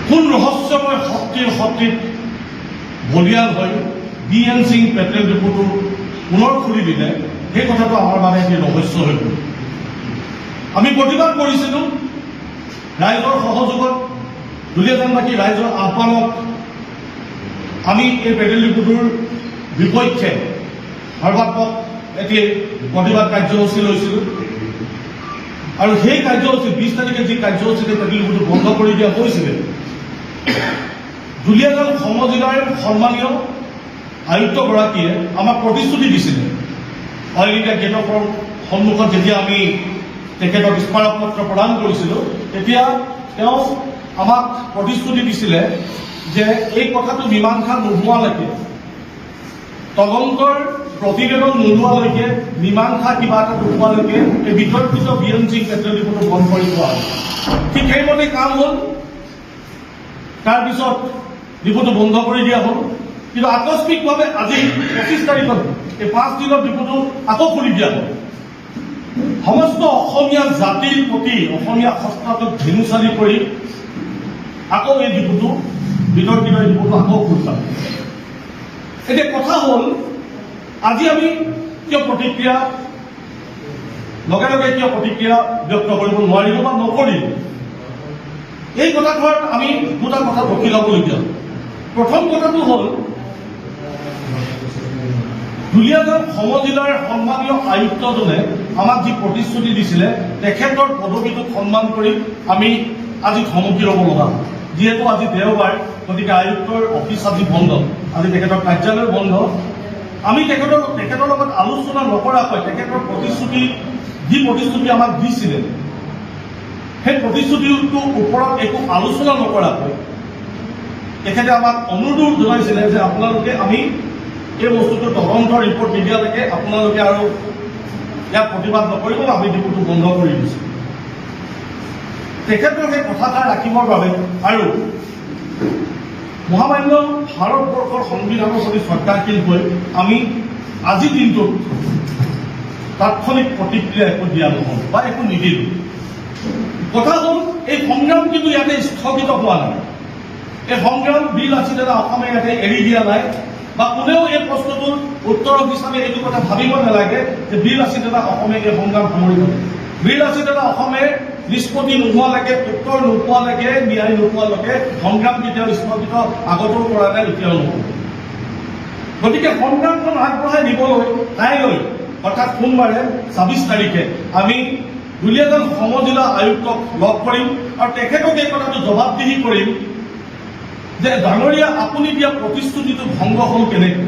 কোন ৰহস্যময় শক্তিত বলিয়ান হৈ বি.এন. সিং পেট্ৰল ডিপুটো পুনৰ খুলি দিলে সেই কথাটো আমাৰ বাবে এটি ৰহস্য হৈ গ'ল। আমি প্ৰতিবাদ কৰিছিলোঁ ৰাইজৰ সহযোগত, দুলীয়াজানবাসী ৰাইজৰ আহ্বানত আমি এই পেট্ৰল ডিপুটোৰ বিপক্ষে সৰ্বাত্মক এটি প্ৰতিবাদ কাৰ্যসূচী লৈছিলোঁ আৰু সেই কাৰ্যসূচী 20 তাৰিখে যি কাৰ্যসূচীতে পেট্ৰল ডিপুটো বন্ধ কৰি দিয়া হৈছিলে, দুলীয়াজান সমজিলাৰ সন্মানীয় আয়ুক্তগৰাকীয়ে আমাক প্ৰতিশ্ৰুতি দিছিলে। অইল ইণ্ডিয়া গেটৰ সন্মুখত যেতিয়া আমি তেখেতক স্মাৰক পত্ৰ প্ৰদান কৰিছিলোঁ, তেতিয়া তেওঁ আমাক প্ৰতিশ্ৰুতি দিছিলে যে এই কথাটো মীমাংসা নোহোৱালৈকে, তদন্তৰ প্ৰতিবেদন নোলোৱালৈকে, মীমাংসা কিবা এটা নোহোৱালৈকে এই বিতৰ্কিত বি.এন. সিং পেট্ৰল ডিপুটো বন্ধ কৰি থোৱা হয়। ঠিক সেইমতে কাম হ'ল। তাৰপিছত ডিপুটো বন্ধ কৰি দিয়া হ'ল। কিন্তু আকস্মিকভাৱে আজি 25 তাৰিখত এই 5 দিনত ডিপুটো আকৌ খুলি দিয়া হ'ল। সমস্ত অসমীয়া জাতিৰ প্ৰতি অসমীয়া সত্তাটোক ধেনুচালি কৰি আকৌ এই ডিপুটো বিতৰ্কিত ডিপুটো আকৌ খুলি পালে। এতিয়া কথা হ'ল, আজি আমি কিয় প্ৰতিক্ৰিয়া লগে লগে কিয় প্ৰতিক্ৰিয়া ব্যক্ত কৰিব নোৱাৰিলোঁ বা নকৰিলোঁ, এই কথাটোত আমি দুটা কথা ৰখি ল'বলগীয়া। প্ৰথম কথাটো হ'ল, দুলীয়াজান সমজিলাৰ সন্মানীয় আয়ুক্তজনে আমাক যি প্ৰতিশ্ৰুতি দিছিলে, তেখেতৰ পদবীটোক সন্মান কৰি আমি আজি থমকি ৰ'ব লগা। যিহেতু আজি দেওবাৰ, গতিকে আয়ুক্তৰ অফিচ আজি বন্ধ, আজি তেখেতৰ কাৰ্যালয় বন্ধ। আমি তেখেতৰ লগত আলোচনা নকৰাকৈ তেখেতৰ যি প্ৰতিশ্ৰুতি আমাক দিছিলে, সেই প্ৰতিশ্ৰুতিটোৰ ওপৰত একো আলোচনা নকৰাকৈ তেখেতে আমাক অনুৰোধ জনাইছিলে যে আপোনালোকে আমি এই বস্তুটো তদন্তৰ ৰিপৰ্ট নিদিয়ালৈকে আপোনালোকে আৰু ইয়াত প্ৰতিবাদ নকৰিব, আমি ডিপুটো বন্ধ কৰি দিছোঁ। তেখেতৰ সেই কথাষাৰ ৰাখিবৰ বাবে আৰু মহামান্য ভাৰতবৰ্ষৰ সংবিধানৰ প্ৰতি শ্ৰদ্ধাশীল হৈ আমি আজিৰ দিনটোত তাৎক্ষণিক প্ৰতিক্ৰিয়া একো দিয়া নহ'ল বা একো নিদিলোঁ। কথা হ'ল, এই সংগ্ৰাম কিন্তু ইয়াতে স্থগিত হোৱা নাই। এই সংগ্ৰাম বিল আছিলে অসমে ইয়াতে এৰি দিয়া নাই, বা কোনেও এই প্ৰশ্নটোৰ উত্তৰ হিচাপে এইটো কথা ভাবিব নালাগে যে বিল আছিলে অসমে এই সংগ্ৰাম সামৰিব। বিল আছিলে অসমে নিষ্পত্তি নোহোৱালৈকে, উত্তৰ নোপোৱালৈকে, ন্যায় নোপোৱালৈকে সংগ্ৰাম কেতিয়াও স্থগিত আগতেও কৰা নাই, এতিয়াও নহ'ব। গতিকে সংগ্ৰামখন আগবঢ়াই নিবলৈ কাইলৈ অৰ্থাৎ সোমবাৰে 26 তাৰিখে আমি দুলীয়াজান সমজিলা আয়ুক্তক লগ কৰিম আৰু তেখেতক এই কথাটো জবাবদিহি কৰিম যে ডাঙৰীয়া, আপুনি দিয়া প্ৰতিশ্ৰুতিটো ভংগ হ'ল কেনেকৈ।